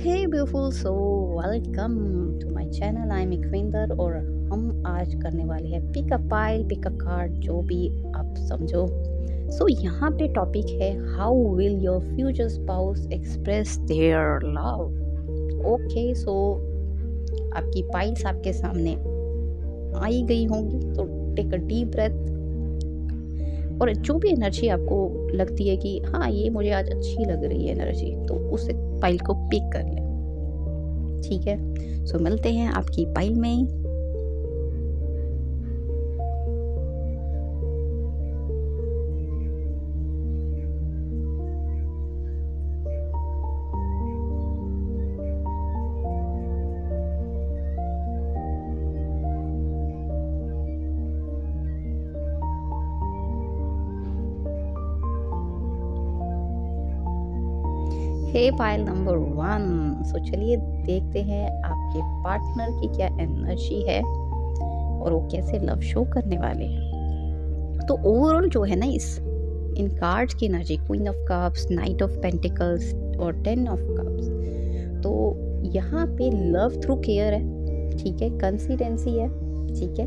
Hey beautiful so welcome to my channel. I am Ikvinder और हम आज करने वाले हैं pick a pile pick a card, जो भी आप समझो। यहाँ पे टॉपिक है how will your future spouse express their love. Okay, so आपकी पाइल्स आपके सामने आई गई होंगी, तो टेक अ डीप ब्रेथ और जो भी एनर्जी आपको लगती है कि हाँ ये मुझे आज अच्छी लग रही है एनर्जी, तो उस पाइल को पिक कर लें। ठीक है, सो मिलते हैं आपकी पाइल में। हे पाइल नंबर 1। सो चलिए देखते हैं आपके पार्टनर की क्या एनर्जी है और वो कैसे लव शो करने वाले हैं। तो ओवरऑल जो है ना इन कार्ड्स की energy, queen of cups, night of pentacles और 10 ऑफ कप्स, तो यहाँ पे लव थ्रू केयर है। ठीक है, कंसिस्टेंसी है। ठीक है,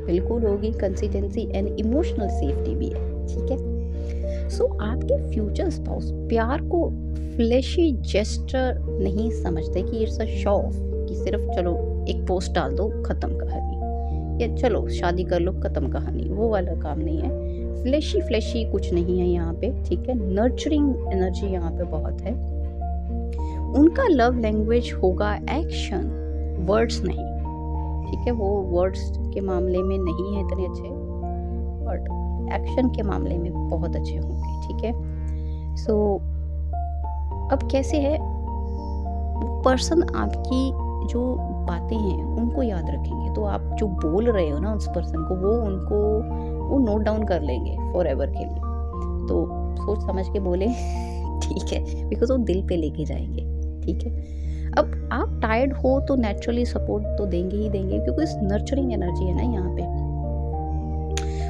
बिल्कुल होगी कंसिस्टेंसी एंड इमोशनल सेफ्टी भी है। ठीक है, सो आपके फ्यूचर स्पाउस प्यार को फ्लैशी जेस्चर नहीं समझते कि इट्स अ शो ऑफ, कि सिर्फ चलो एक पोस्ट डाल दो खत्म कहानी, या चलो शादी कर लो खत्म कहानी, वो वाला काम नहीं है। फ्लैशी कुछ नहीं है यहाँ पे। ठीक है, नर्चरिंग एनर्जी यहाँ पे बहुत है। उनका लव लैंग्वेज होगा एक्शन, वर्ड्स नहीं। ठीक है, वो वर्ड्स के मामले में नहीं है इतने अच्छे, बट एक्शन के मामले में बहुत अच्छे होंगे। ठीक है, सो अब कैसे है, वो पर्सन आपकी जो बातें हैं उनको याद रखेंगे, तो आप जो बोल रहे हो ना उस पर्सन को, वो नोट डाउन कर लेंगे फॉर एवर के लिए। तो सोच समझ के बोले ठीक है, बिकॉज वो दिल पे लेके जाएंगे। ठीक है, अब आप टायर्ड हो तो नेचुरली सपोर्ट तो देंगे ही देंगे, क्योंकि इस नर्चरिंग एनर्जी है ना यहाँ पे।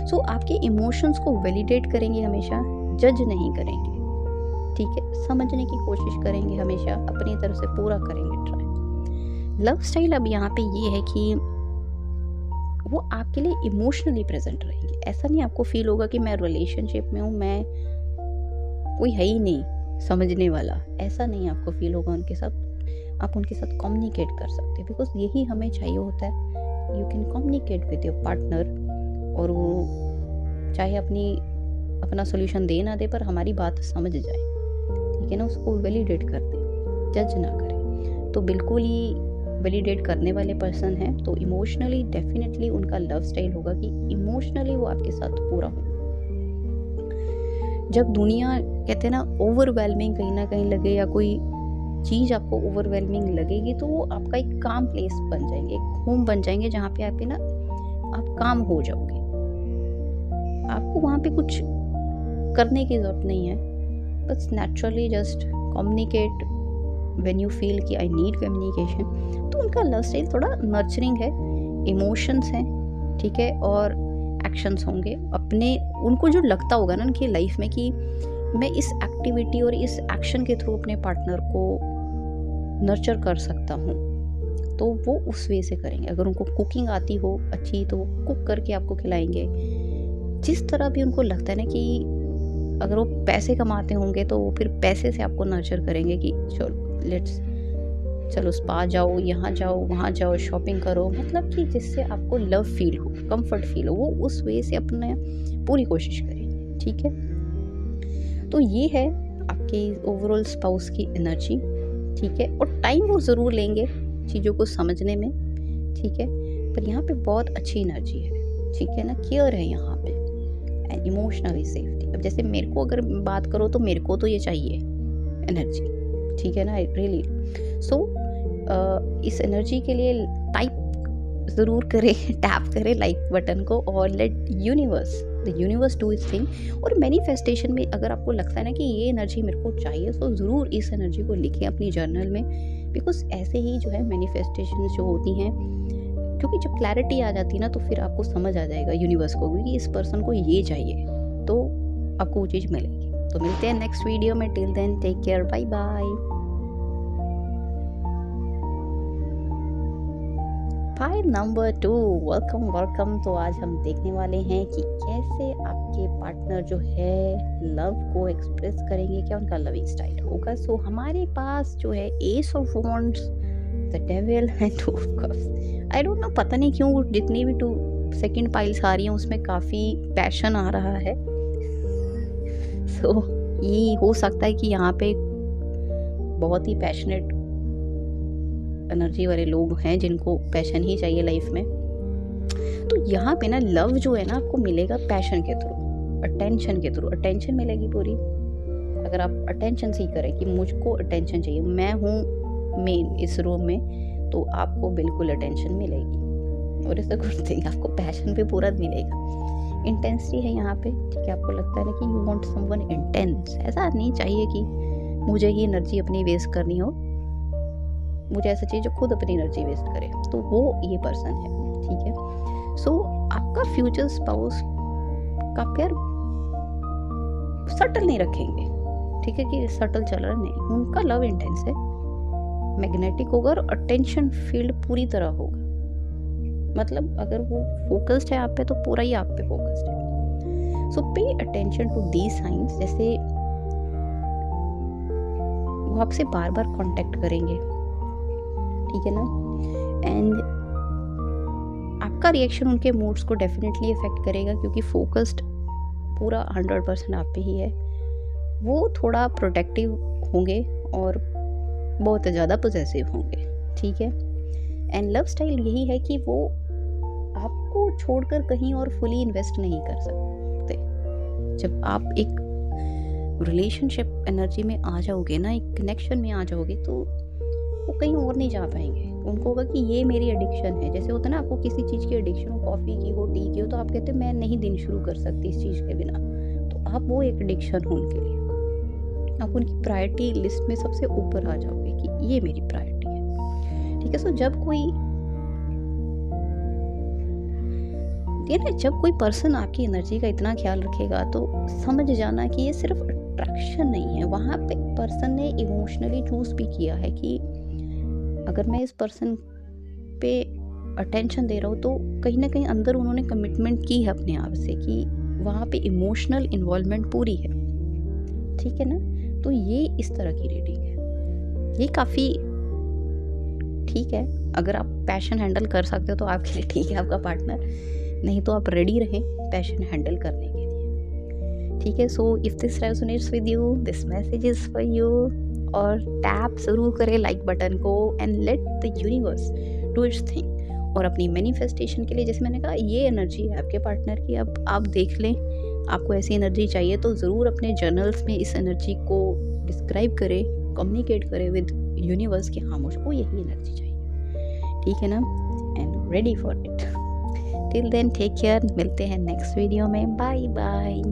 सो आपके इमोशंस को वैलिडेट करेंगे हमेशा, जज नहीं करेंगे। ठीक है, समझने की कोशिश करेंगे हमेशा, अपनी तरफ से पूरा करेंगे ट्राई। लव स्टाइल अब यहाँ पे ये है कि वो आपके लिए इमोशनली प्रेजेंट रहेंगे। ऐसा नहीं आपको फील होगा कि मैं रिलेशनशिप में हूँ, मैं कोई है ही नहीं समझने वाला, ऐसा नहीं आपको फील होगा उनके साथ। आप उनके साथ कम्युनिकेट कर सकते हैं, बिकॉज यही हमें चाहिए होता है। You can communicate with your partner, और वो चाहे अपना सोल्यूशन दे ना दे, पर हमारी बात समझ जाए। ठीक है ना, उसको वैलिडेट कर दे, जज ना करे। तो बिल्कुल ही वैलिडेट करने वाले पर्सन हैं, तो इमोशनली डेफिनेटली उनका लव स्टाइल होगा कि इमोशनली वो आपके साथ पूरा हो। जब दुनिया कहते हैं ना ओवरवेलमिंग कहीं ना कहीं लगे, या कोई चीज़ आपको ओवरवेलमिंग लगेगी, तो वो आपका एक काम प्लेस बन जाएंगे, एक होम बन जाएंगे, जहाँ पे आप काम हो जाओगे। आपको वहाँ पे कुछ करने की जरूरत नहीं है, बस naturally just communicate when you feel कि आई नीड कम्युनिकेशन। तो उनका लव स्टाइल थोड़ा नर्चरिंग है, इमोशंस हैं। ठीक है, और एक्शंस होंगे अपने। उनको जो लगता होगा ना उनकी लाइफ में कि मैं इस एक्टिविटी और इस एक्शन के थ्रू अपने पार्टनर को नर्चर कर सकता हूँ, तो वो उस वे से करेंगे। अगर उनको कुकिंग आती हो अच्छी, तो वो कुक करके आपको खिलाएंगे। जिस तरह भी उनको लगता है ना कि अगर वो पैसे कमाते होंगे, तो वो फिर पैसे से आपको नर्चर करेंगे कि चलो स्पा जाओ, यहाँ जाओ, वहाँ जाओ, शॉपिंग करो, मतलब कि जिससे आपको लव फील हो, कंफर्ट फील हो, वो उस वे से अपने पूरी कोशिश करेंगे। ठीक है, तो ये है आपके ओवरऑल स्पाउस की एनर्जी। ठीक है, और टाइम वो ज़रूर लेंगे चीज़ों को समझने में। ठीक है, पर यहाँ पे बहुत अच्छी एनर्जी है। ठीक है ना, केयर है यहाँ पे एंड इमोशनली सेफ्टी। अब जैसे मेरे को अगर बात करो, तो मेरे को तो ये चाहिए एनर्जी। ठीक है ना, रियली। सो इस एनर्जी के लिए टाइप ज़रूर करें, टैप करें लाइक बटन को, और let the universe do it's thing. और मैनिफेस्टेशन में अगर आपको लगता है ना कि ये एनर्जी मेरे को चाहिए, तो ज़रूर इस एनर्जी को लिखें अपनी जर्नल में, बिकॉज ऐसे ही जो है मैनिफेस्टेशन जो होती हैं, क्योंकि जब क्लैरिटी आ जाती है ना, तो फिर आपको समझ आ जाएगा यूनिवर्स को भी कि इस पर्सन को ये चाहिए, तो आपको वो चीज़ मिलेगी। तो मिलते हैं नेक्स्ट वीडियो में। Till then take care, bye bye. File number 2, welcome welcome. तो आज हम देखने वाले हैं कि कैसे आपके पार्टनर जो है लव को एक्सप्रेस करेंगे, क्या उनका लविंग स्टाइल होगा। सो हमारे पास जो है S of wands, the devil and two of cups. I don't know, पता नहीं क्यों जितनी भी 2 सेकंड पाइल्स आ रही हैं उसमें काफ़ी पैशन आ रहा है। सो ये हो सकता है कि यहाँ पे बहुत ही पैशनेट एनर्जी वाले लोग हैं जिनको पैशन ही चाहिए लाइफ में। तो यहाँ पे ना लव जो है ना आपको मिलेगा पैशन के थ्रू, अटेंशन के थ्रू। अटेंशन मिलेगी पूरी। अगर आप अटेंशन सीकर है कि मुझको अटेंशन चाहिए, मैं हूँ मेन इस रूम में, तो आपको बिल्कुल अटेंशन मिलेगी। और ऐसा कुछ नहीं, आपको पैशन भी पूरा मिलेगा। इंटेंसिटी है यहाँ पे, ठीक है। आपको लगता है ना कि यू वांट समवन इंटेंस। ऐसा नहीं चाहिए कि मुझे ही एनर्जी अपनी वेस्ट करनी हो, मुझे ऐसा चाहिए जो खुद अपनी एनर्जी वेस्ट करे। तो वो ये पर्सन है, ठीक है। सो आपका फ्यूचर स्पाउस का प्यार सटल नहीं रखेंगे, ठीक है, कि सटल चल रहा नहीं। उनका लव इंटेंस है, मैग्नेटिक होगा और अटेंशन फील्ड पूरी तरह होगा। मतलब अगर वो फोकस्ड है आप पे तो पूरा ही आप पे फोकस्ड है। सो pay attention to these signs. जैसे वो आपसे बार बार कांटेक्ट करेंगे, ठीक है ना। एंड आपका रिएक्शन उनके मूड्स को डेफिनेटली इफेक्ट करेगा, क्योंकि फोकस्ड पूरा 100% आप पे ही है। वो थोड़ा प्रोटेक्टिव होंगे और बहुत ज़्यादा पॉसेसिव होंगे, ठीक है। एंड लव स्टाइल यही है कि वो आपको छोड़कर कहीं और फुली इन्वेस्ट नहीं कर सकते। जब आप एक रिलेशनशिप एनर्जी में आ जाओगे ना, एक कनेक्शन में आ जाओगे, तो वो कहीं और नहीं जा पाएंगे। उनको होगा कि ये मेरी एडिक्शन है। जैसे होता है ना, आपको किसी चीज़ की एडिक्शन हो, कॉफ़ी की हो, टी की हो, तो आप कहते हैं मैं नहीं दिन शुरू कर सकती इस चीज़ के बिना। तो आप वो एक एडिक्शन हो उनके लिए, आप उनकी प्रायोरिटी लिस्ट में सबसे ऊपर आ जाओगे कि ये मेरी प्रायोरिटी है, ठीक है। सो जब कोई पर्सन आपकी एनर्जी का इतना ख्याल रखेगा, तो समझ जाना कि ये सिर्फ अट्रैक्शन नहीं है। वहाँ पे पर्सन ने इमोशनली चूज भी किया है कि अगर मैं इस पर्सन पे अटेंशन दे रहा हूँ, तो कहीं ना कहीं अंदर उन्होंने कमिटमेंट की है अपने आप से कि वहाँ पे इमोशनल इन्वॉल्वमेंट पूरी है, ठीक है ना। तो ये इस तरह की रीडिंग है। ये काफ़ी ठीक है। अगर आप पैशन हैंडल कर सकते हो तो आपके लिए ठीक है आपका पार्टनर, नहीं तो आप रेडी रहें पैशन हैंडल करने के लिए, ठीक है। So if this resonates with you, this message is for you. और टैप ज़रूर करें लाइक बटन को and let the universe do it's thing. और अपनी मैनिफेस्टेशन के लिए, जैसे मैंने कहा, ये एनर्जी है आपके पार्टनर की। अब आप देख लें, आपको ऐसी एनर्जी चाहिए तो ज़रूर अपने जर्नल्स में इस एनर्जी को डिस्क्राइब करें, कम्युनिकेट करें विद यूनिवर्स कि हाँ मुझको यही एनर्जी चाहिए, ठीक है ना। And ready for it. Till then take care. मिलते हैं नेक्स्ट वीडियो में। Bye bye.